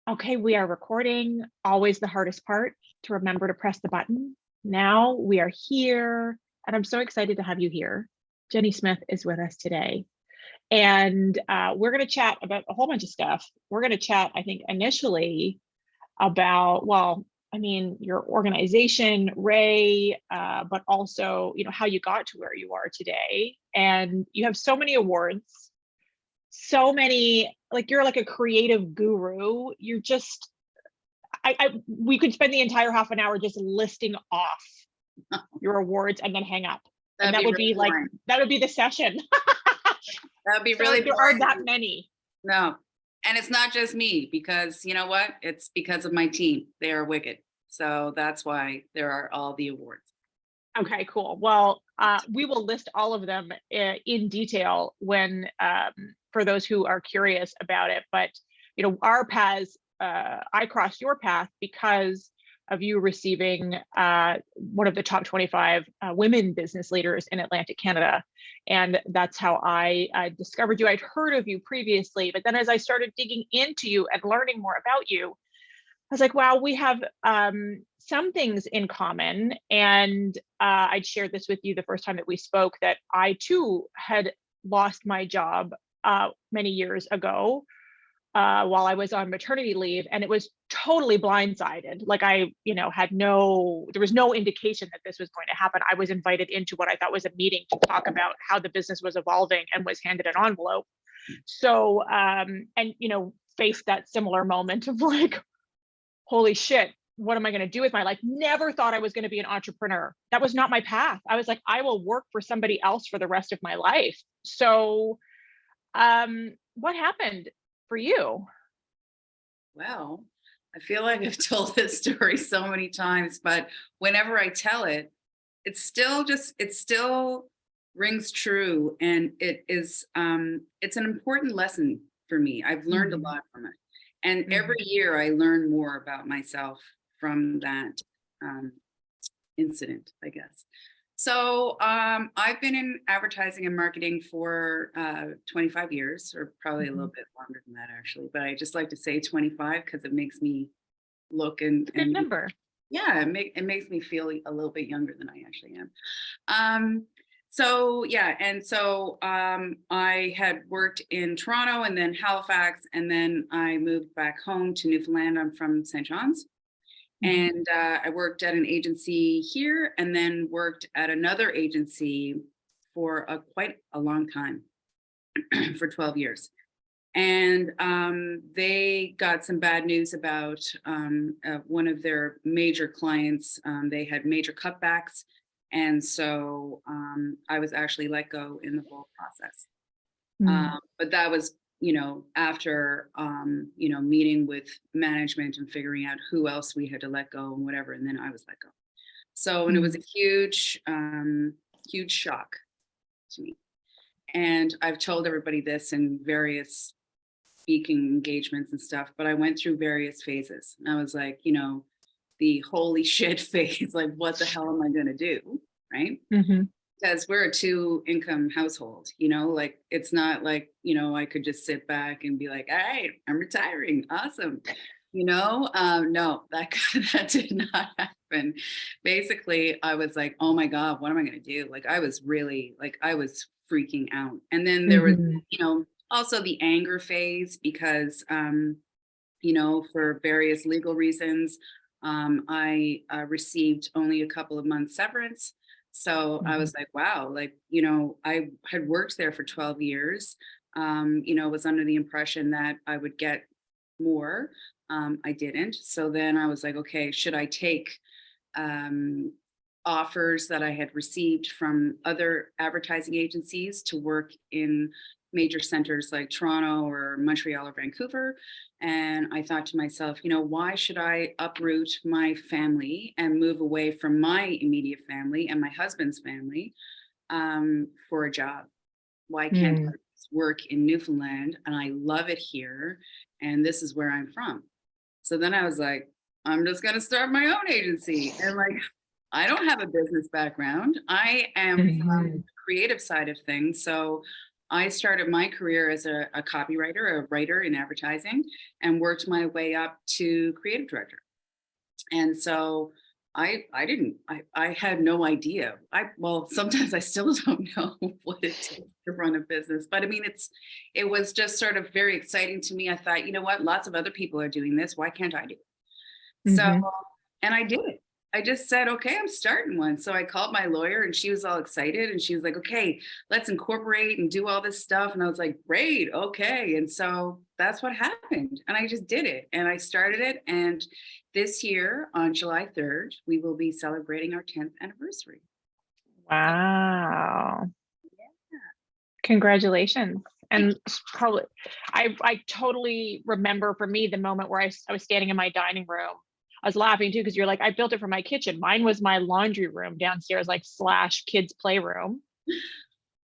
Okay, we are recording. Always the hardest part to remember to press the button. Now we are here, and I'm so excited to have you here. Jenny Smith is with us today, and we're going to chat about a whole bunch of stuff. We're going to chat, I think, initially about, well, I mean, your organization, Ray, but also, how you got to where you are today. And you have so many awards, so many, like you're like a creative guru. You're just we could spend the entire half an hour just listing off your awards and then hang up. And That'd be really boring. that would be the session. That'd be So really like there are boring. that many. No. And it's not just me, because you know what? It's because of my team. They are wicked. So that's why there are all the awards. Okay, cool. Well, we will list all of them in detail when for those who are curious about it. But our paths, I crossed your path because of you receiving one of the top 25 women business leaders in Atlantic Canada, and that's how I discovered you. I'd heard of you previously, but then as I started digging into you and learning more about you, I was like, wow, we have some things in common. And I'd shared this with you the first time that we spoke, that I too had lost my job many years ago while I was on maternity leave. And it was totally blindsided. Like there was no indication that this was going to happen. I was invited into what I thought was a meeting to talk about how the business was evolving and was handed an envelope. So, faced that similar moment of like, holy shit, what am I going to do with my life? Never thought I was going to be an entrepreneur. That was not my path. I was like, I will work for somebody else for the rest of my life. So, what happened for you? Well, I feel like I've told this story so many times, but whenever I tell it, it still rings true. And it's an important lesson for me. I've learned a Mhm. lot from it. And Mhm. every year I learn more about myself from that um, incident, I guess. So I've been in advertising and marketing for 25 years, or probably a little Mhm. bit longer than that, actually. But I just like to say 25 because it makes me look and It's a good number. yeah, it makes me feel a little bit younger than I actually am. Um, so yeah, and so I had worked in Toronto and then Halifax, and then I moved back home to Newfoundland. I'm from St. John's, Mhm. and I worked at an agency here, and then worked at another agency for quite a long time, for 12 years. And they got some bad news about one of their major clients. They had major cutbacks. And so I was actually let go in the whole process. Mm. But that was, after, meeting with management and figuring out who else we had to let go and whatever. And then I was let go. So, and it was Mm. a huge shock to me. And I've told everybody this in various speaking engagements and stuff, but I went through various phases. And I was like, the holy shit phase, like, what the hell am I going to do? Right. Mhm. Because we're a two income household, like it's not like, I could just sit back and be like, all right, I'm retiring. Awesome. No, that, that did not happen. Basically, I was like, oh my God, what am I going to do? Like, I was really like, I was freaking out. And then there was, Mhm. also the anger phase because, for various legal reasons, I received only a couple of months severance. So I Mhm. was like, wow, like, I had worked there for 12 years, was under the impression that I would get more. I didn't. So then I was like, okay, should I take um, offers that I had received from other advertising agencies to work in major centers like Toronto or Montreal or Vancouver? And I thought to myself, why should I uproot my family and move away from my immediate family and my husband's family for a job? Why can't I Mm. just work in Newfoundland, and I love it here, and this is where I'm from? So then I was like, I'm just going to start my own agency. And like, I don't have a business background. I am from Mhm. the creative side of things. So I started my career as a copywriter, a writer in advertising, and worked my way up to creative director. And so I had no idea. Well, sometimes I still don't know what it takes to run a business, but I mean, it was just sort of very exciting to me. I thought, you know what, lots of other people are doing this. Why can't I do it? So, Mhm. and I did it. I just said, okay, I'm starting one. So I called my lawyer and she was all excited and she was like, okay, let's incorporate and do all this stuff. And I was like, great, okay. And so that's what happened. And I just did it and I started it. And this year on July 3rd, we will be celebrating our 10th anniversary. So, Wow. yeah, Congratulations. thank And probably, I totally remember for me the moment where I was standing in my dining room. I was laughing too because you're like, I built it for my kitchen. Mine was my laundry room downstairs, like slash kids playroom.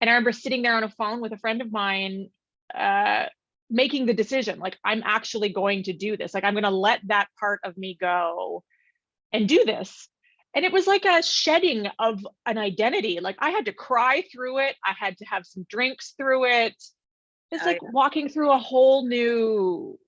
And I remember sitting there on a phone with a friend of mine, uh, making the decision, like I'm actually going to do this. Like I'm going to let that part of me go and do this. And it was like a shedding of an identity. Like I had to cry through it. I had to have some drinks through it. It's you. like walking through a whole new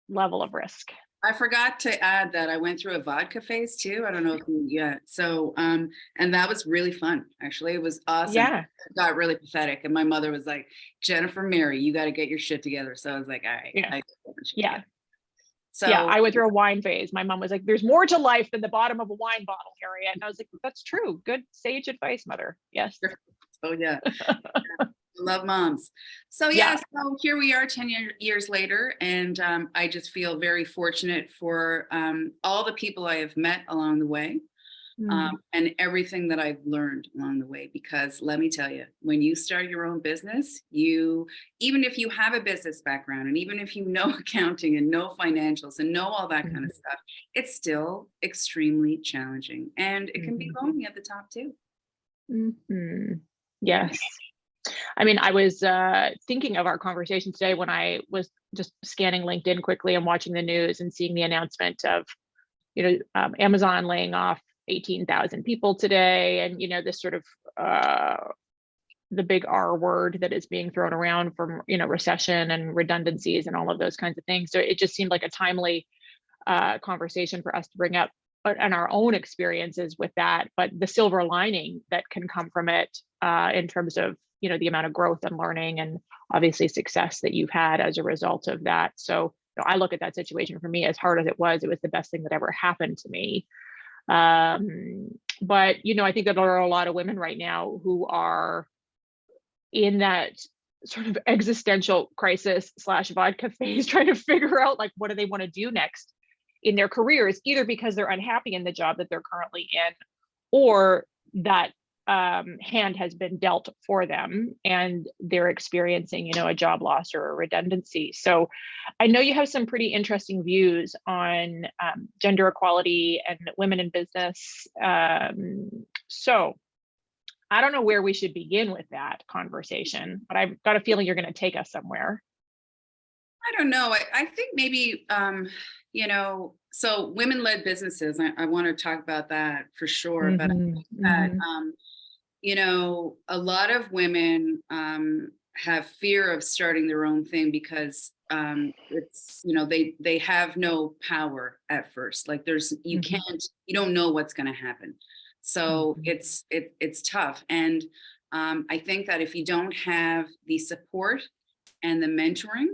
level of risk. I forgot to add that I went through a vodka phase too. I don't know if you, yeah. So, and that was really fun. Actually, it was awesome. Yeah. It got really pathetic. And my mother was like, Jennifer Mary, you got to get your shit together. So I was like, all right, Yeah. I get my shit Yeah. together. Yeah. So I went through a wine phase. My mom was like, there's more to life than the bottom of a wine bottle, Harriet. And I was like, that's true. Good sage advice, mother. Yes. oh yeah, love moms. So yeah, Yeah. so here we are 10 years later. And I just feel very fortunate for all the people I have met along the way. Mm. And everything that I've learned along the way. Because let me tell you, when you start your own business, even if you have a business background and even if you know accounting and know financials and know all that kind Mhm. of stuff, it's still extremely challenging and it can be Mhm. lonely at the top too. Mhm. Yeah. Yes. I mean, I was thinking of our conversation today when I was just scanning LinkedIn quickly and watching the news and seeing the announcement of, Amazon laying off 18,000 people today, and this sort of uh, the big R word that is being thrown around from recession and redundancies and all of those kinds of things. So it just seemed like a timely conversation for us to bring up and our own experiences with that, but the silver lining that can come from it in terms of the amount of growth and learning and obviously success that you've had as a result of that. So I look at that situation, for me, as hard as it was the best thing that ever happened to me. But I think that there are a lot of women right now who are in that sort of existential crisis slash vodka phase, trying to figure out like what do they want to do next in their careers, either because they're unhappy in the job that they're currently in, or that hand has been dealt for them and they're experiencing, a job loss or a redundancy. So I know you have some pretty interesting views on gender equality and women in business. So I don't know where we should begin with that conversation, but I've got a feeling you're going to take us somewhere. I don't know. I think maybe, so women-led businesses, I want to talk about that for sure. But I Mhm, think that, mhm, a lot of women have fear of starting their own thing because it's, they have no power at first. Like mhm, you don't know what's going to happen. So mhm. it's tough. And I think that if you don't have the support and the mentoring,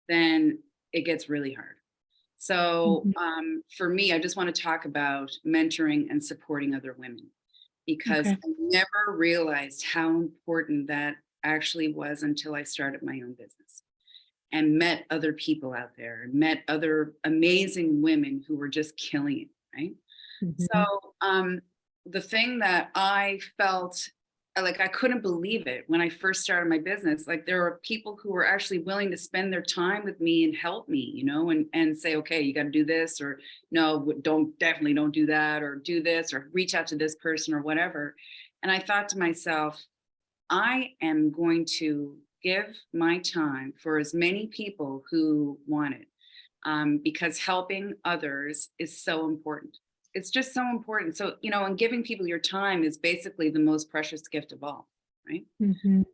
then it gets really hard. So Mhm. for me, I just want to talk about mentoring and supporting other women because Okay. I never realized how important that actually was until I started my own business and met other people out there and met other amazing women who were just killing it, right? Mhm, So the thing that I felt like I couldn't believe it when I first started my business. Like there were people who were actually willing to spend their time with me and help me, and say, okay, you got to do this, or no, definitely don't do that, or do this, or reach out to this person, or whatever. And I thought to myself, I am going to give my time for as many people who want it, because helping others is so important. It's just so important. So, and giving people your time is basically the most precious gift of all, right? mhm.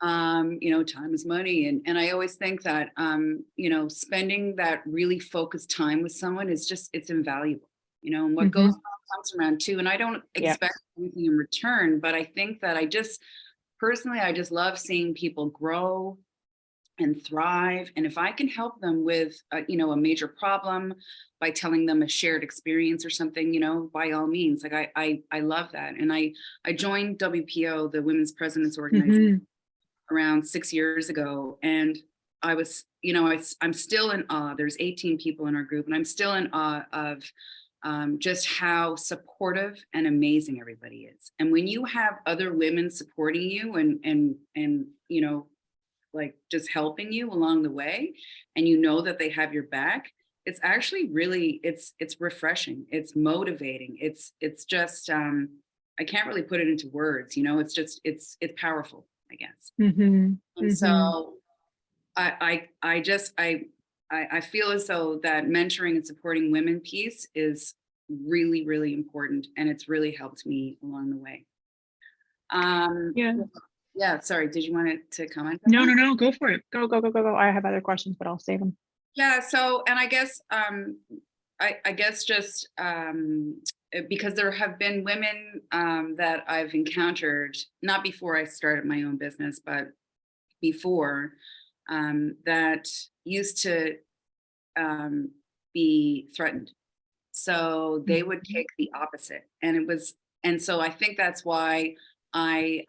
Time is money. And I always think that, spending that really focused time with someone is just, it's invaluable, and what goes Mhm. around comes around too. And I don't Yeah. expect anything in return, but I think that personally, I just love seeing people grow and thrive. And if I can help them with, a major problem by telling them a shared experience or something, by all means, like I love that. And I joined WPO, the Women's Presidents Organization, Mhm. around 6 years ago. And I was, I'm still in awe. There's 18 people in our group, and I'm still in awe of just how supportive and amazing everybody is. And when you have other women supporting you and like just helping you along the way, and that they have your back, it's actually really, it's refreshing, it's motivating, it's just I can't really put it into words. It's just, it's powerful, I guess. Mhm. And Mhm. so I just I feel as though that mentoring and supporting women piece is really, really important, and it's really helped me along the way. Um, Yeah. yeah, sorry, did you want to comment on No, that? no, no. Go for it. Go, go, go, go, go. I have other questions, but I'll save them. Yeah, so, and I guess I guess just because there have been women that I've encountered, not before I started my own business, but before, that used to um, be threatened. So they would Mhm. take the opposite. And so I think that's why I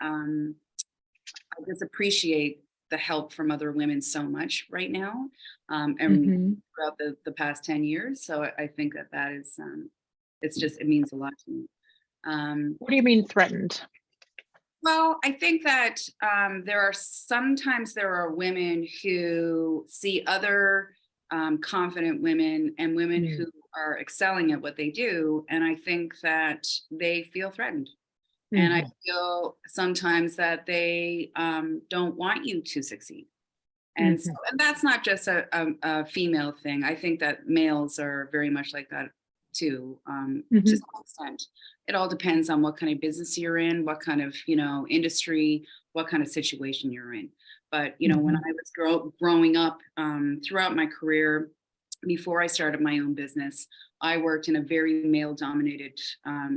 just appreciate the help from other women so much right now, and Mhm. throughout the past 10 years. So I think that is, it's just, it means a lot to me. Um, What do you mean threatened? well, I think that sometimes there are women who see other confident women and women who Mm. are excelling at what they do. And I think that they feel threatened. And I Mhm. feel sometimes that they don't want you to succeed. And so, Mhm. and that's not just a female thing. I think that males are very much like that too, to Mhm. some extent. It all depends on what kind of business you're in, what kind of, industry, what kind of situation you're in. But, when Mhm. I was growing up, throughout my career, before I started my own business, I worked in a very male dominated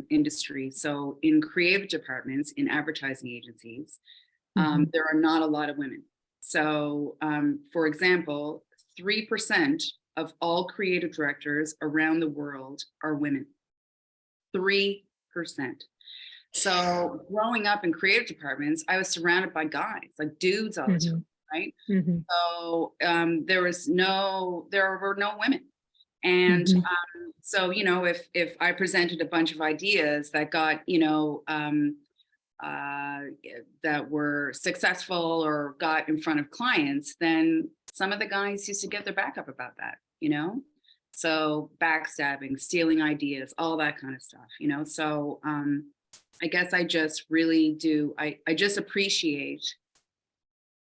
industry. So in creative departments, in advertising agencies, Mhm. there are not a lot of women. So, for example, 3% of all creative directors around the world are women. 3%. So, growing up in creative departments, I was surrounded by guys, like dudes all the time, Mhm. right? Mhm. So, there were no women. And Mhm. so, if I presented a bunch of ideas that got, uh, that were successful or got in front of clients, then some of the guys used to get their back up about that. So backstabbing, stealing ideas, all that kind of stuff. So I guess I just really do. I just appreciate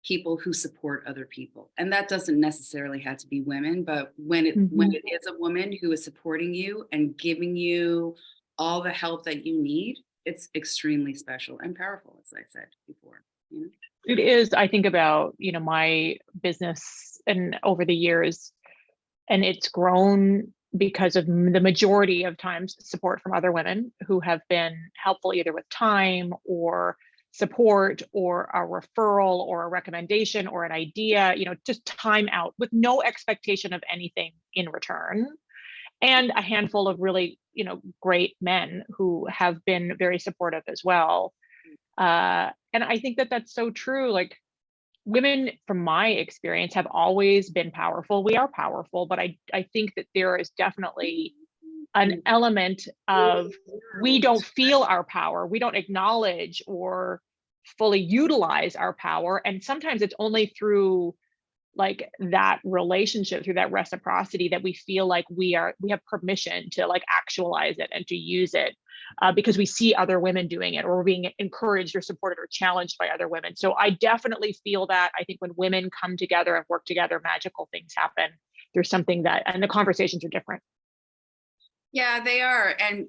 people who support other people, and that doesn't necessarily have to be women, but when Mhm. it is a woman who is supporting you and giving you all the help that you need, it's extremely special and powerful, as I said before. It is, I think about, my business and over the years, and it's grown because of the majority of times support from other women who have been helpful either with time or support or a referral or a recommendation or an idea, just time out with no expectation of anything in return. And a handful of really, great men who have been very supportive as well. And I think that that's so true. Like, women, from my experience, have always been powerful. We are powerful, but I think that there is definitely an element of we don't feel our power. We don't acknowledge or fully utilize our power. And sometimes it's only through like that relationship, through that reciprocity, that we feel like we have permission to like actualize it and to use it, because we see other women doing it, or we're being encouraged or supported or challenged by other women. So I definitely feel that. I think when women come together and work together, magical things happen. There's something that, and the conversations are different. Yeah, they are. And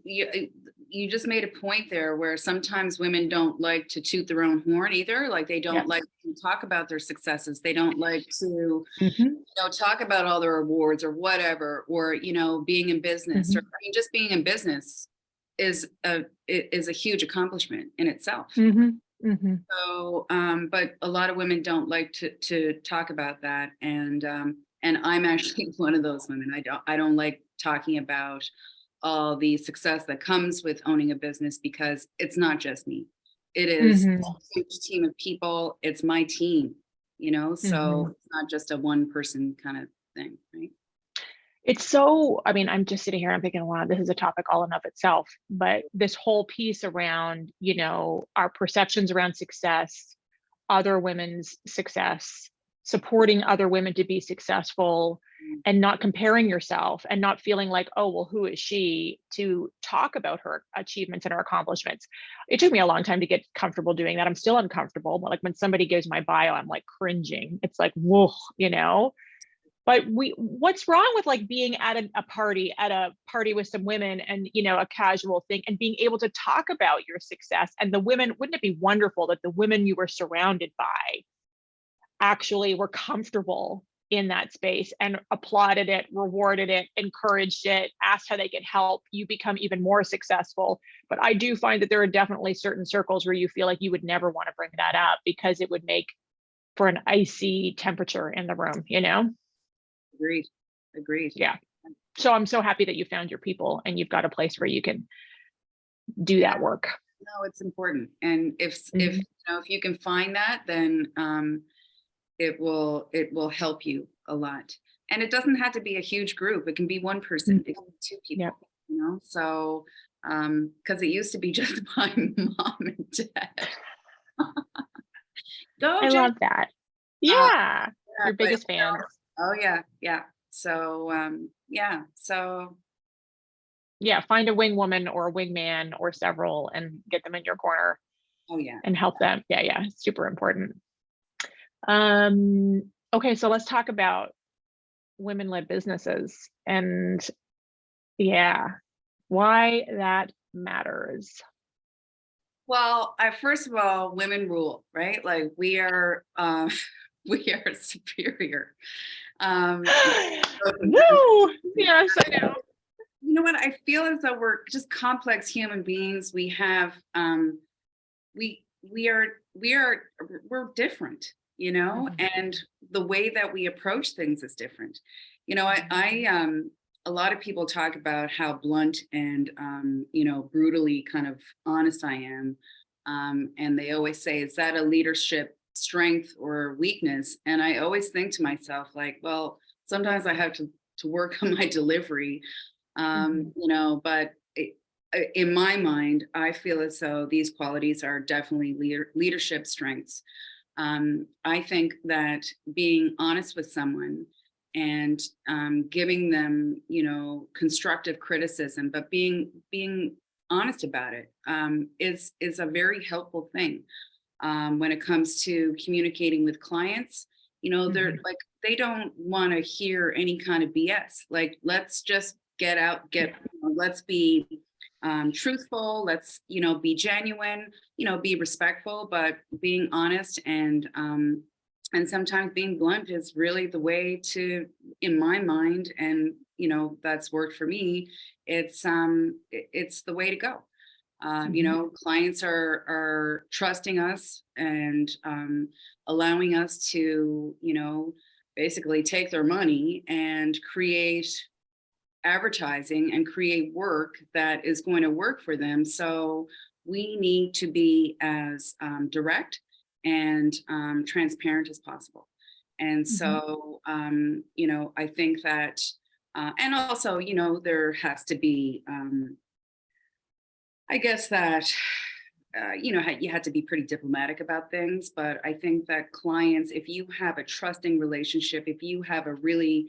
you just made a point there where sometimes women don't like to toot their own horn either. Like they don't Yes. like to talk about their successes. They don't like to, Mhm, talk about all their awards or whatever, or, being in business, or mhm, I mean, just being in business is a huge accomplishment in itself. mhm, mhm. So, but a lot of women don't like to talk about that, and I'm actually one of those women. I don't like talking about all the success that comes with owning a business because it's not just me. It is Mhm, a huge team of people. It's my team, so mhm. it's not just a one person kind of thing, right? It's so, I mean, I'm just sitting here, I'm thinking, wow, this is a topic all in of itself. But this whole piece around, our perceptions around success, other women's success, supporting other women to be successful, Mm. and not comparing yourself and not feeling like, oh, well, who is she to talk about her achievements and her accomplishments? It took me a long time to get comfortable doing that. I'm still uncomfortable. But like when somebody gives my bio, I'm like cringing. It's like, whoa, but what's wrong with like being at a party with some women and a casual thing and being able to talk about your success and the women? Wouldn't it be wonderful that the women you were surrounded by actually were comfortable in that space and applauded it, rewarded it, encouraged it, asked how they could help you become even more successful? But I do find that there are definitely certain circles where you feel like you would never want to bring that up because it would make for an icy temperature in the room. Agreed. Agreed. Yeah. So I'm so happy that you found your people and you've got a place where you can do Yeah. that work. No, it's important. And if Mhm, if you can find that, then it will help you a lot. And it doesn't have to be a huge group. It can be one person. It mhm. can be two Yep. people. So because it used to be just my mom and dad. Go, I Jen. love that. Uh, Yeah. yeah, Your but biggest fans. oh yeah, yeah. So yeah. So Yeah. Find a wing woman or a wing man or several and get them in your corner oh yeah. and help them. Yeah. Yeah. Super important. Okay. So let's talk about women led businesses and yeah, why that matters. Well, first of all, women rule, right? Like we are we are superior. Um, Woo! Yes, I know. you know what? I feel as though we're just complex human beings. We have we are we're different, Mhm, and the way that we approach things is different. I a lot of people talk about how blunt and brutally kind of honest I am. And they always say, is that a leadership strength or weakness? And I always think to myself, like, well, sometimes I have to work on my delivery. mhm, But in my mind, I feel as though these qualities are definitely leadership strengths. I think that being honest with someone and giving them, constructive criticism, but being honest about it, is a very helpful thing when it comes to communicating with clients. They're mhm. like they don't want to hear any kind of BS. Like let's just Yeah. let's be truthful. Let's be genuine. Be respectful, but being honest and sometimes being blunt is really the way to, in my mind, and that's worked for me. It's the way to go. Mhm, Clients are trusting us and allowing us to, basically take their money and create advertising and create work that is going to work for them. So we need to be as direct and transparent as possible. And mhm, so, I think that, and also, there has to be, I guess that you had to be pretty diplomatic about things, but I think that clients, if you have a trusting relationship, if you have a really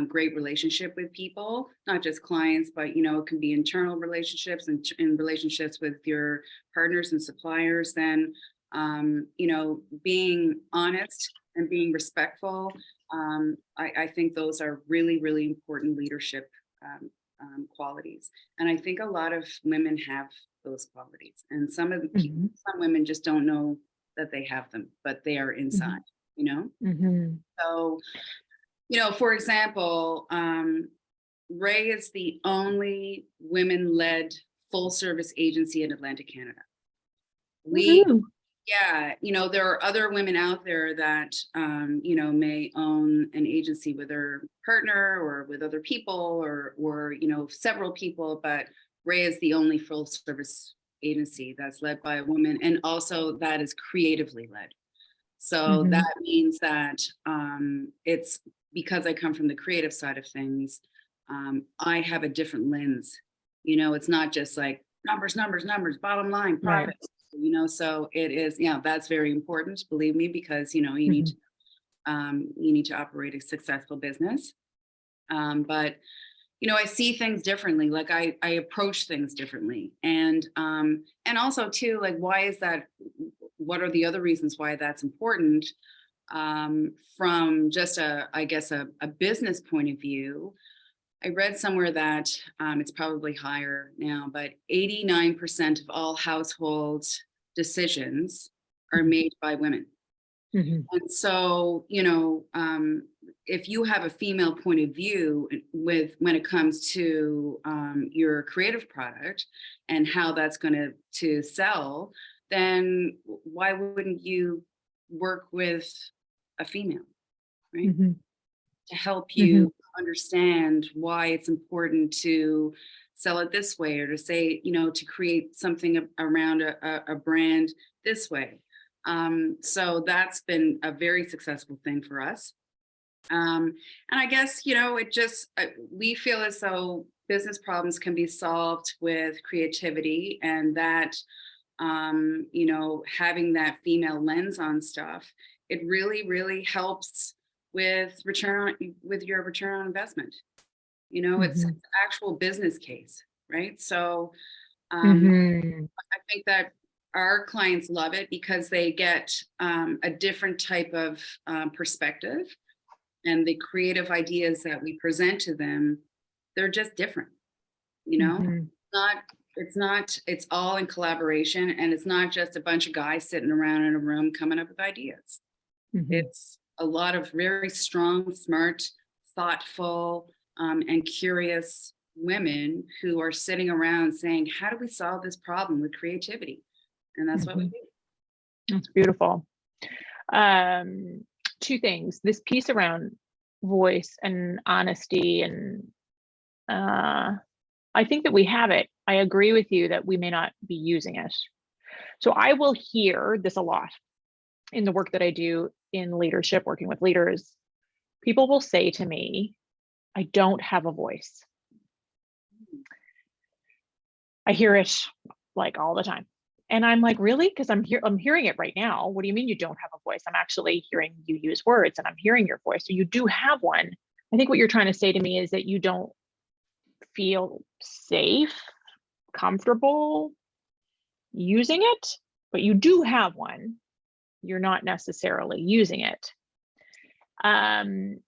great relationship with people, not just clients, but it can be internal relationships and relationships with your partners and suppliers, then being honest and being respectful, I think those are really, really important leadership qualities. And I think a lot of women have those qualities, and Mhm. some women just don't know that they have them, but they are inside, Mhm. you know? Mhm. So, for example, Ray is the only women-led full-service agency in Atlantic Canada. We, Woohoo. yeah, there are other women out there that, may own an agency with their partner or with other people or, several people, but Ray is the only full-service agency that's led by a woman, and also that is creatively led. So Mhm. that means that it's because I come from the creative side of things, I have a different lens. It's not just like numbers, numbers, numbers, bottom line, Right. profit. So it is, that's very important, believe me, because Mhm. you need to operate a successful business. But I see things differently. Like I approach things differently, and also too, like why is that? What are the other reasons why that's important? From just I guess a business point of view, I read somewhere that it's probably higher now, but 89% of all household decisions are Mhm. made by women. Mhm. And so, if you have a female point of view with when it comes to your creative product and how that's going to sell, then why wouldn't you work with a female, right? Mhm. To help Mhm. you understand why it's important to sell it this way, or to say, to create something around a brand this way. So that's been a very successful thing for us. And I guess, it just, we feel as though business problems can be solved with creativity, and that, having that female lens on stuff, it really, really helps with with your return on investment. It's Mhm. actual business case, right? So um, Mhm. I think that our clients love it because they get a different type of perspective, and the creative ideas that we present to them, they're just different. Mhm. Not it's all in collaboration, and it's not just a bunch of guys sitting around in a room coming up with ideas. Mhm. It's a lot of very strong, smart, thoughtful, and curious women who are sitting around saying, how do we solve this problem with creativity? And that's what we Mhm. do. That's beautiful. Um, Two things. This piece around voice and honesty, and uh, I think that we have it. I agree with you that we may not be using it. So I will hear this a lot in the work that I do in leadership, working with leaders. People will say to me, I don't have a voice. I hear it like all the time. And I'm like, really? Because I'm hearing it right now. What do you mean you don't have a voice? I'm actually hearing you use words and I'm hearing your voice. So you do have one. I think what you're trying to say to me is that you don't feel safe, comfortable using it, but you do have one. You're not necessarily using it. Um,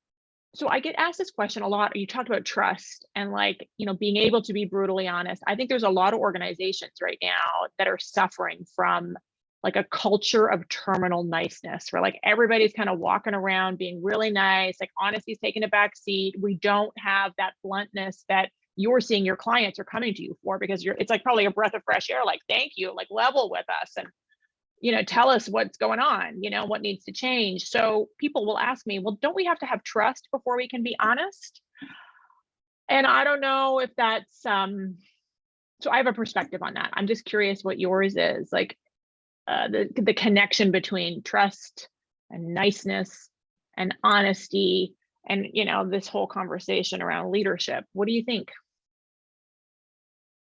so I get asked this question a lot. You talked about trust and, like, being able to be brutally honest. I think there's a lot of organizations right now that are suffering from like a culture of terminal niceness, where like everybody's kind of walking around being really nice, like honesty's taking a back seat. We don't have that bluntness that you're seeing your clients are coming to you for, because it's like probably a breath of fresh air, like, thank you, like level with us and tell us what's going on, what needs to change. So people will ask me, well, don't we have to have trust before we can be honest? And I don't know if that's so I have a perspective on that. I'm just curious what yours is. Like the connection between trust and niceness and honesty and this whole conversation around leadership. What do you think?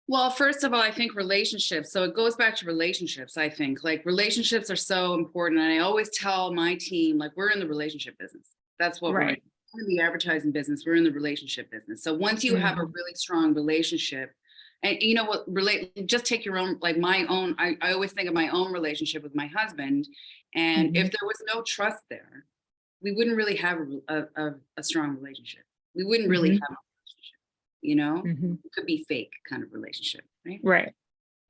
Well, first of all, I think relationships. So it goes back to relationships. I think like relationships are so important. And I always tell my team, like, we're in the relationship business. That's what we're in. Right. We're in the advertising business. We're in the relationship business. So once you have a Mhm. really strong relationship, and you know what, just take your own, like my own, I always think of my own relationship with my husband. And if Mhm. there was no trust there, we wouldn't really have a strong relationship. We wouldn't really have Mhm. a relationship. you know, Mhm. it could be fake kind of relationship, right? Right.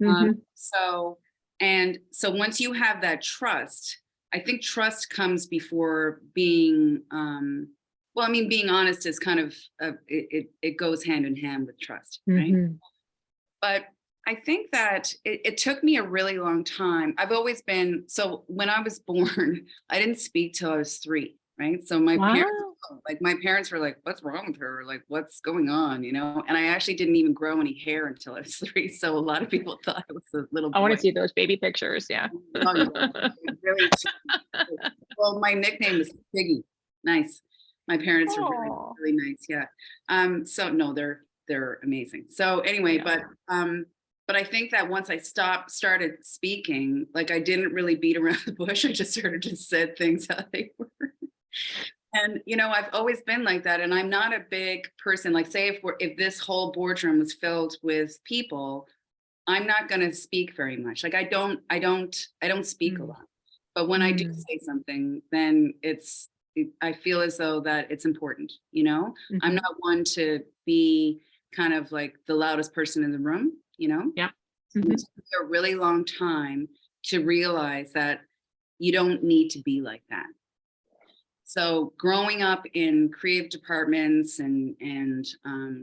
Um, Mhm. so, and so once you have that trust, I think trust comes before being, well, I mean, being honest is kind of, it goes hand in hand with trust, right? Mhm. But I think that it took me a really long time. I've always been, so when I was born, I didn't speak till I was 3, right? So Wow. my parents were like, what's wrong with her? Like, what's going on? You know? And I actually didn't even grow any hair until I was 3. So a lot of people thought I was a little I want boy. to see those baby pictures. Yeah. Oh yeah, really. Well, my nickname is Piggy. Nice. My parents are really, Oh. really nice. Yeah. So no, they're amazing. So anyway, Yeah. but I think that once I started speaking, like I didn't really beat around the bush. I just sort of just said things how they were. And you know, I've always been like that. And I'm not a big person. Like, say if this whole boardroom was filled with people, I'm not going to speak very much. Like I don't speak a Mm. lot. But when I do Mm. say something, then I feel as though that it's important, you know? I'm Mhm. not one to be kind of like the loudest person in the room, you know? Yeah. And it Mhm. took me a really long time to realize that you don't need to be like that. So growing up in creative departments and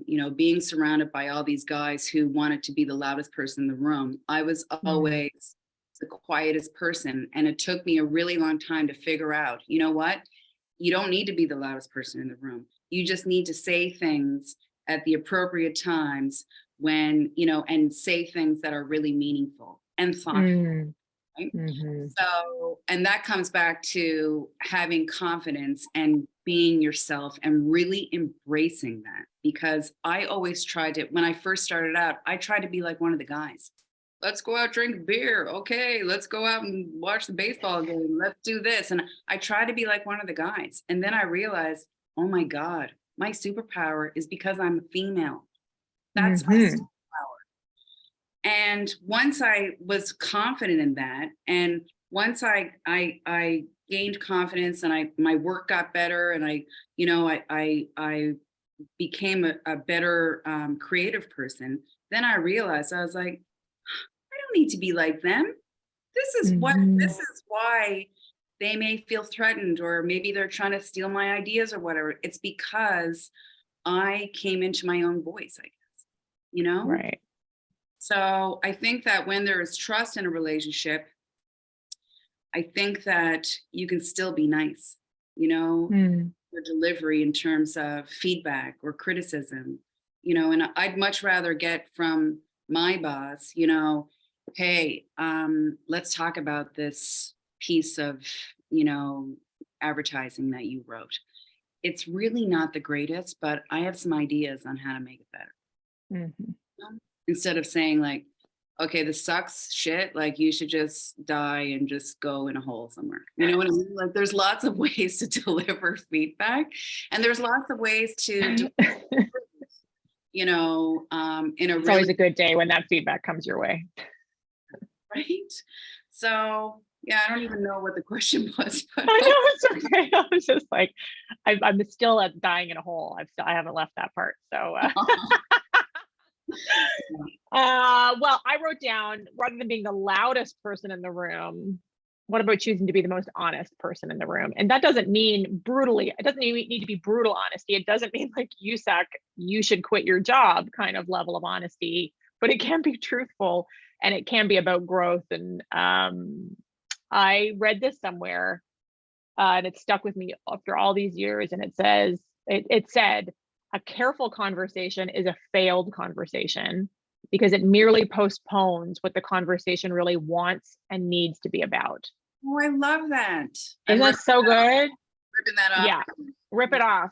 you know, being surrounded by all these guys who wanted to be the loudest person in the room, I was Mm. always the quietest person. And it took me a really long time to figure out, you know what? You don't need to be the loudest person in the room. You just need to say things at the appropriate times when, you know, and say things that are really meaningful and thoughtful, Mm. right? Mhm. So, and that comes back to having confidence and being yourself and really embracing that. Because I always tried to, when I first started out, I tried to be like one of the guys. Let's go out, drink beer. Okay, let's go out and watch the baseball game. Let's do this. And I tried to be like one of the guys. And then I realized, oh my God, my superpower is because I'm a female. That's my Mhm. superpower. And once I was confident in that, and once I gained confidence and my work got better, and you know I became a better creative person, then I realized I was like, I don't need to be like them. Mhm. This is why they may feel threatened, or maybe they're trying to steal my ideas or whatever. It's because I came into my own voice, I guess, you know? Right. So I think that when there is trust in a relationship, I think that you can still be nice, you know, Mm. your delivery in terms of feedback or criticism, you know, and I'd much rather get from my boss, you know, hey, let's talk about this piece of, you know, advertising that you wrote. It's really not the greatest, but I have some ideas on how to make it better. Mhm. Instead of saying like, okay, this sucks shit, like you should just die and just go in a hole somewhere. You know what I mean? Like there's lots of ways to deliver feedback, and there's lots of ways to do, you know, in a It's always really a good day when that feedback comes your way. right. So yeah, I don't even know what the question was, but I know, it's okay. I was just like, I'm still at dying in a hole. I haven't left that part. So, well, I wrote down, rather than being the loudest person in the room, what about choosing to be the most honest person in the room? And that doesn't mean brutally, it doesn't even need to be brutal honesty. It doesn't mean like you suck, you should quit your job kind of level of honesty, but it can be truthful and it can be about growth. And I read this somewhere and it stuck with me after all these years. And it said, a careful conversation is a failed conversation because it merely postpones what the conversation really wants and needs to be about. oh, I love that. Isn't I'm that so good? ripping that off. Yeah, rip it off.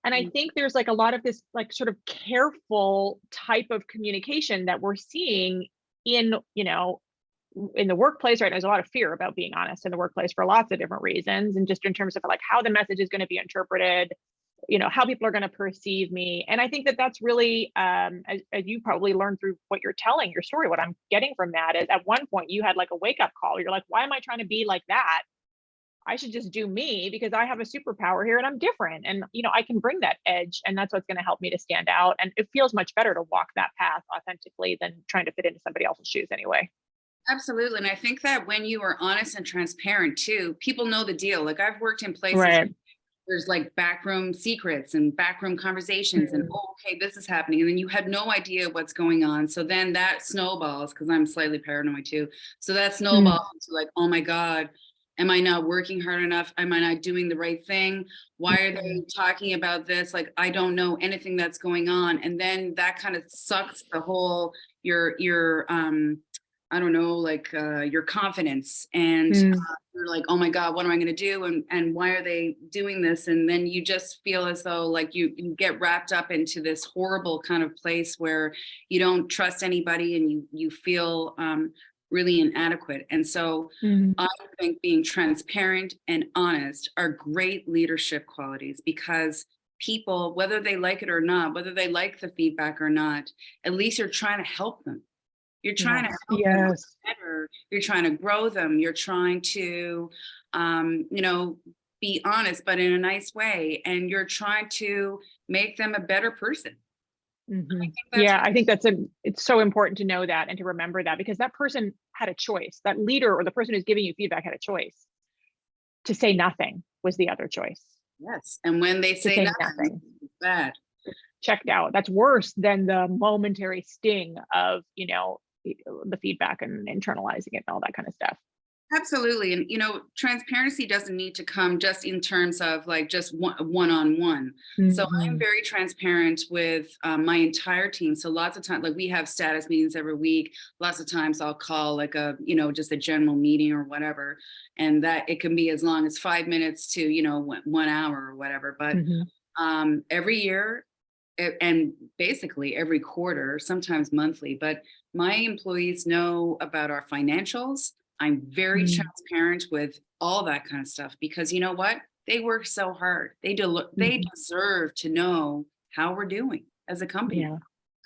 And I think there's like a lot of this like sort of careful type of communication that we're seeing in, in the workplace right now. There's a lot of fear about being honest in the workplace for lots of different reasons, and just in terms of like how the message is going to be interpreted, how people are going to perceive me. And I think that that's really, as you probably learned through what you're telling your story, what I'm getting from that is at one point you had like a wake up call. You're like, why am I trying to be like that? I should just do me because I have a superpower here and I'm different. And, I can bring that edge, and that's what's going to help me to stand out. And it feels much better to walk that path authentically than trying to fit into somebody else's shoes anyway. Absolutely. And I think that when you are honest and transparent too, people know the deal. Like I've worked in places Right. there's like backroom secrets and backroom conversations and, Mhm. oh, okay, this is happening. And then you had no idea what's going on. So then that snowballs, because I'm slightly paranoid too. So that Mm. snowballs into like, oh my God, am I not working hard enough? Am I not doing the right thing? Why are they Mhm. talking about this? Like, I don't know anything that's going on. And then that kind of sucks the whole, your, I don't know, like your confidence, and Mm. you're like, oh my God, what am I going to do? And why are they doing this? And then you just feel as though like you get wrapped up into this horrible kind of place where you don't trust anybody, and you feel really inadequate. And so Mhm. I think being transparent and honest are great leadership qualities, because people, whether they like it or not, whether they like the feedback or not, at least you're trying to help them. You're trying to Yes. help them get Yes. better. You're trying to grow them. You're trying to, be honest, but in a nice way. And you're trying to make them a better person. I Hmm. think that's Yeah, what, I think it's so important to know that and to remember that, because that person had a choice. That leader or the person who's giving you feedback had a choice. To say nothing was the other choice. yes. And when they To say say nothing, nothing. it's bad. Checked out. That's worse than the momentary sting of, the feedback and internalizing it and all that kind of stuff. Absolutely. And, transparency doesn't need to come just in terms of like just one on one. So I'm Mhm. very transparent with my entire team. So lots of times, like we have status meetings every week. Lots of times I'll call like just a general meeting or whatever. And that it can be as long as 5 minutes to, 1 hour or whatever. But Mhm. every year, and basically every quarter, sometimes monthly, but my employees know about our financials. I'm very Mm. transparent with all that kind of stuff, because you know what? They work so hard. They Mhm. deserve to know how we're doing as a company. Yeah.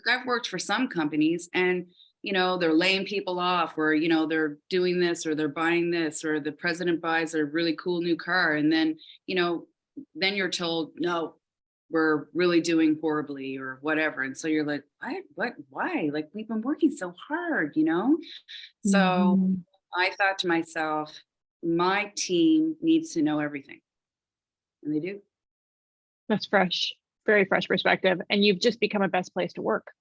Like I've worked for some companies, and they're laying people off, or they're doing this, or they're buying this, or the president buys a really cool new car, and then you know then you're told, no, we're really doing horribly or whatever. And so you're like, what, why? Like we've been working so hard. So Mhm. I thought to myself, my team needs to know everything. And they do. That's fresh. Very fresh perspective. And you've just become a best place to work.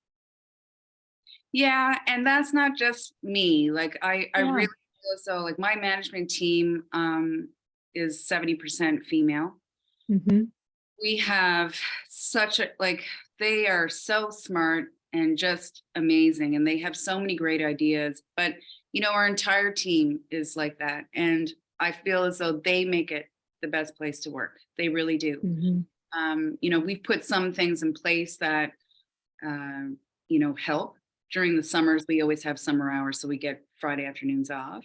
Yeah. And that's not just me. Like I Yeah. really feel so like my management team is 70% female. Mhm. We have such a like they are so smart and just amazing, and they have so many great ideas, but our entire team is like that, and I feel as though they make it the best place to work. They really do. Mhm. We've put some things in place that help. During the summers we always have summer hours, so we get Friday afternoons off.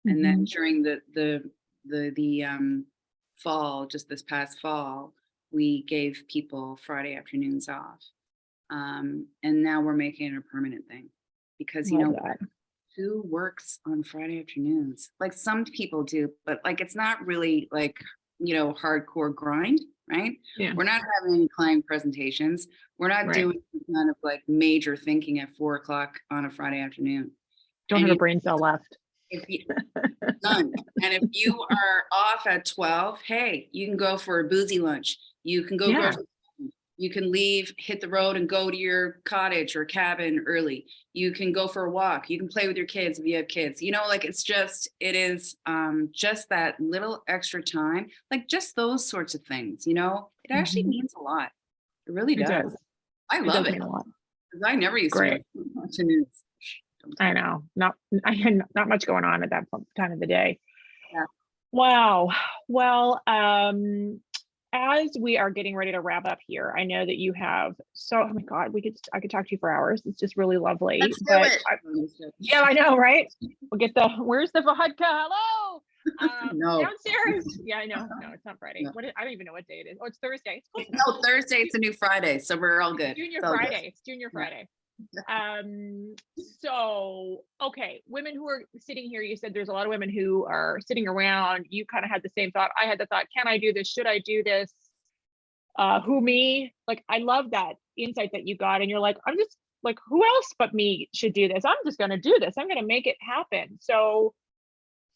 And then Mhm. during the fall, just this past fall, we gave people Friday afternoons off. And now we're making it a permanent thing, because Love that. who works on Friday afternoons? Like some people do, but like it's not really like, hardcore grind, right? Yeah. We're not having any client presentations. We're not Right. doing any kind of like major thinking at 4 o'clock on a Friday afternoon. Don't And have a brain cell left. if you, none. And if you are off at 12, hey, you can go for a boozy lunch. You can go Yeah. grocery shopping. You can leave, hit the road and go to your cottage or cabin early. You can go for a walk. You can play with your kids if you have kids. Like it is just that little extra time, like just those sorts of things, it actually Mhm. means a lot. It really It does. does. I It love does it mean a lot. because I never used to work Great. afternoons. I know. Not I had not much going on at that time of the day. Yeah. Wow. Well, as we are getting ready to wrap up here, I know that you have oh my God, I could talk to you for hours. It's just really lovely. Let's do But it. yeah, I know, right? We'll get where's the vodka? Hello. No, Downstairs. Yeah, I know. No, it's not Friday. no. I don't even know what day it is. Oh, it's Thursday. It's close enough. No, Thursday, it's a new Friday, so we're all good. Junior It's all good. Friday. It's Junior Yeah. Friday. So, okay, women who are sitting here, you said there's a lot of women who are sitting around. You kind of had the same thought. I had the thought, can I do this? Should I do this? Who me? Like, I love that insight that you got. And you're like, I'm just like, who else but me should do this? I'm just going to do this. I'm going to make it happen. So,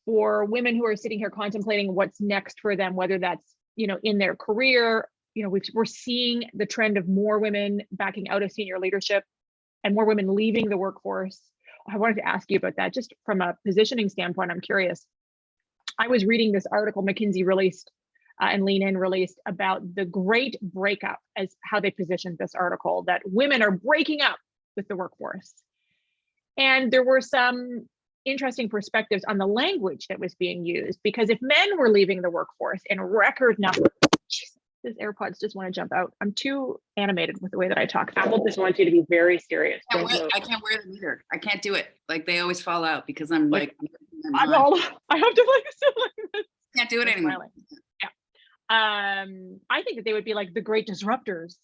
for women who are sitting here contemplating what's next for them, whether that's, in their career, we're seeing the trend of more women backing out of senior leadership and more women leaving the workforce. I wanted to ask you about that just from a positioning standpoint. I'm curious. I was reading this article McKinsey released and Lean In released about the great breakup, as how they positioned this article, that women are breaking up with the workforce. And there were some interesting perspectives on the language that was being used, because if men were leaving the workforce in record numbers, these AirPods just want to jump out. I'm too animated with the way that I talk. Apple just wants you to be very serious. I can't wear them either. I can't do it. Like, they always fall out because I'm like I'm all, I have to like sit like this. Can't do it anymore. Smiling. Yeah. I think that they would be like the great disruptors,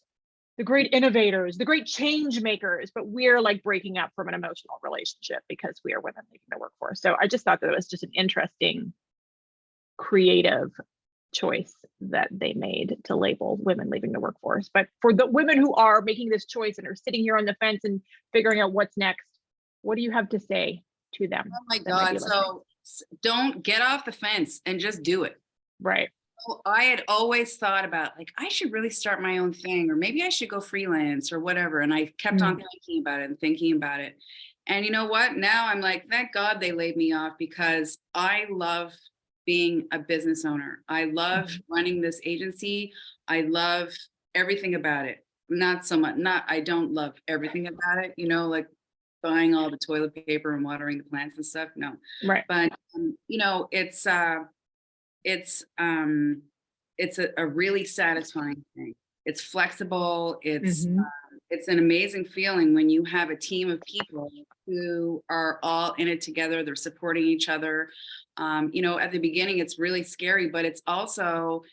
the great innovators, the great change makers, but we're like breaking up from an emotional relationship because we are women leaving the workforce. So I just thought that it was just an interesting, creative choice that they made to label women leaving the workforce. But for the women who are making this choice and are sitting here on the fence and figuring out what's next, what do you have to say to them? Oh my God. So don't get off the fence and just do it. Right. So I had always thought about, like, I should really start my own thing, or maybe I should go freelance or whatever. And I kept on thinking about it and thinking about it. And you know what? Now I'm like, thank God they laid me off, because I love being a business owner. I love running this agency. I love everything about it. Not so much, I don't love everything about it, like buying all the toilet paper and watering the plants and stuff. No. Right. But, it's a really satisfying thing. It's flexible. It's an amazing feeling when you have a team of people who are all in it together. They're supporting each other. At the beginning, it's really scary, but it's also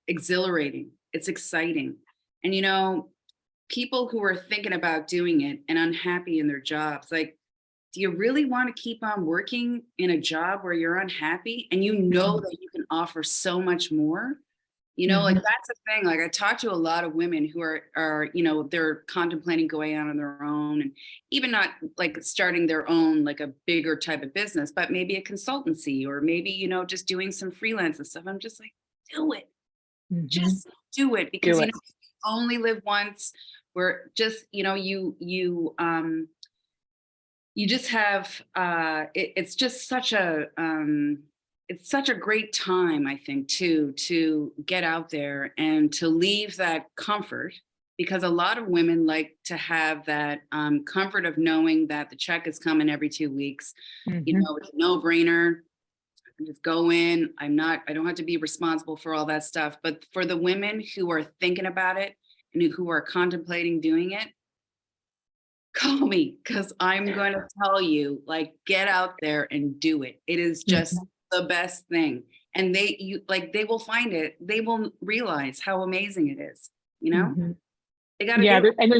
exhilarating. It's exciting. And, people who are thinking about doing it and unhappy in their jobs, like, do you really want to keep on working in a job where you're unhappy and that you can offer so much more? Like, that's the thing. Like, I talk to a lot of women who are, they're contemplating going out on their own, and even not like starting their own, like a bigger type of business, but maybe a consultancy, or maybe, just doing some freelance and stuff. I'm just like, do it. Just do it, because, you only live once. Where just, you just have, it's just such a, it's such a great time, I think, to get out there and to leave that comfort, because a lot of women like to have that comfort of knowing that the check is coming every 2 weeks. It's a no-brainer. I can just go in. I don't have to be responsible for all that stuff. But for the women who are thinking about it and who are contemplating doing it, call me, because I'm going to tell you, like, get out there and do it. It is just the best thing. And they will find it. They will realize how amazing it is. They got to do it. And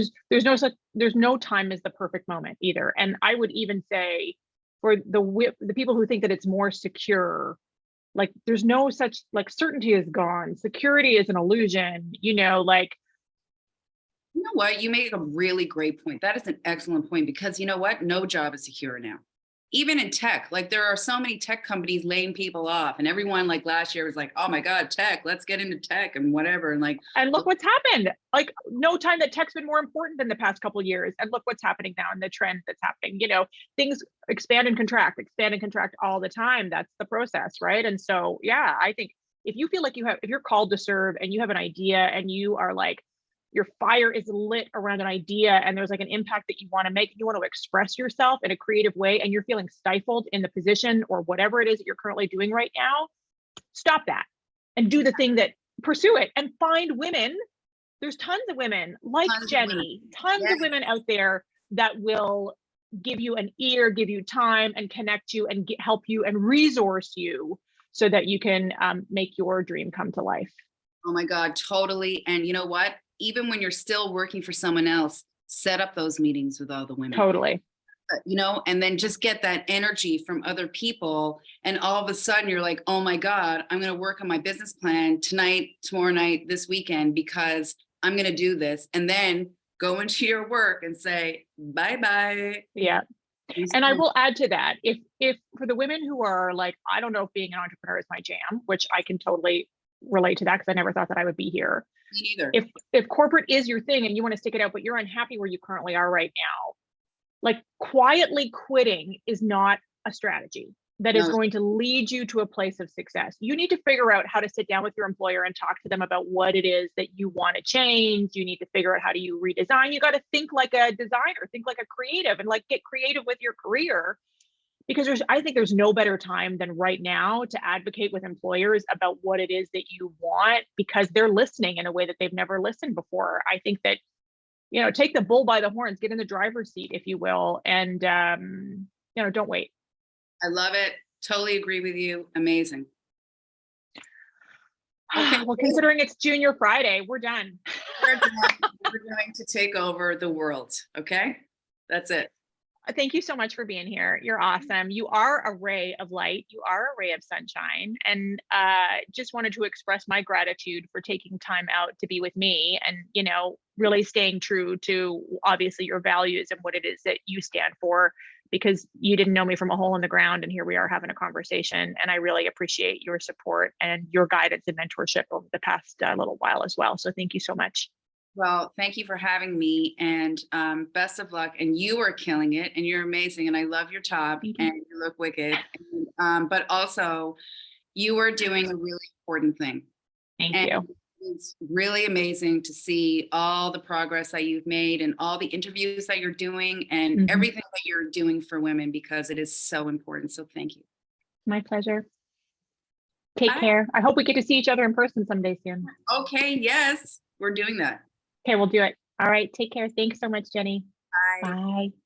there's no time as the perfect moment either. And I would even say, for the people who think that it's more secure, like, there's no such, like, certainty is gone. Security is an illusion, like. You know what? You make a really great point. That is an excellent point, because you know what? No job is secure now. Even in tech, like, there are so many tech companies laying people off, and everyone, like, last year was like, oh my God, tech, let's get into tech and whatever. And look what's happened. Like, no time that tech's been more important than the past couple of years. And look what's happening now, and the trend that's happening. Things expand and contract all the time. That's the process, right? And so, yeah, I think if you feel like if you're called to serve and you have an idea and you are like, your fire is lit around an idea, and there's like an impact that you want to make, you want to express yourself in a creative way, and you're feeling stifled in the position or whatever it is that you're currently doing right now, stop that and do the thing that pursue it, and find women. There's tons of women like Jenny, tons of women out there that will give you an ear, give you time, and connect you and help you and resource you so that you can make your dream come to life. Oh my God, totally. And you know what? Even when you're still working for someone else, set up those meetings with all the women. Totally. You know, and then just get that energy from other people. And all of a sudden you're like, oh my God, I'm going to work on my business plan tonight, tomorrow night, this weekend, because I'm going to do this. And then go into your work and say, bye-bye. Yeah. And I will add to that, if for the women who are like, I don't know if being an entrepreneur is my jam, which I can totally relate to that because I never thought that I would be here. Me neither. If corporate is your thing and you want to stick it out, but you're unhappy where you currently are right now, like quietly quitting is not a strategy that is going to lead you to a place of success. You need to figure out how to sit down with your employer and talk to them about what it is that you want to change. You need to figure out how do you redesign. You got to think like a designer, think like a creative, and like get creative with your career. Because I think there's no better time than right now to advocate with employers about what it is that you want, because they're listening in a way that they've never listened before. I think that, you know, take the bull by the horns, get in the driver's seat, if you will, and, you know, don't wait. I love it. Totally agree with you. Amazing. Okay. Well, considering it's Junior Friday, we're done. We're going to take over the world. Okay. That's it. Thank you so much for being here. You're awesome. You are a ray of light. You are a ray of sunshine. And just wanted to express my gratitude for taking time out to be with me and, you know, really staying true to obviously your values and what it is that you stand for, because you didn't know me from a hole in the ground. And here we are having a conversation. And I really appreciate your support and your guidance and mentorship over the past little while as well. So thank you so much. Well, thank you for having me, and best of luck. And you are killing it, and you're amazing. And I love your top, and you look wicked. And, but also, you are doing a really important thing. Thank you. It's really amazing to see all the progress that you've made and all the interviews that you're doing and everything that you're doing for women, because it is so important. So thank you. My pleasure. Take care. I hope we get to see each other in person someday soon. Okay. Yes, we're doing that. Okay, we'll do it. All right. Take care. Thanks so much, Jenny. Bye. Bye.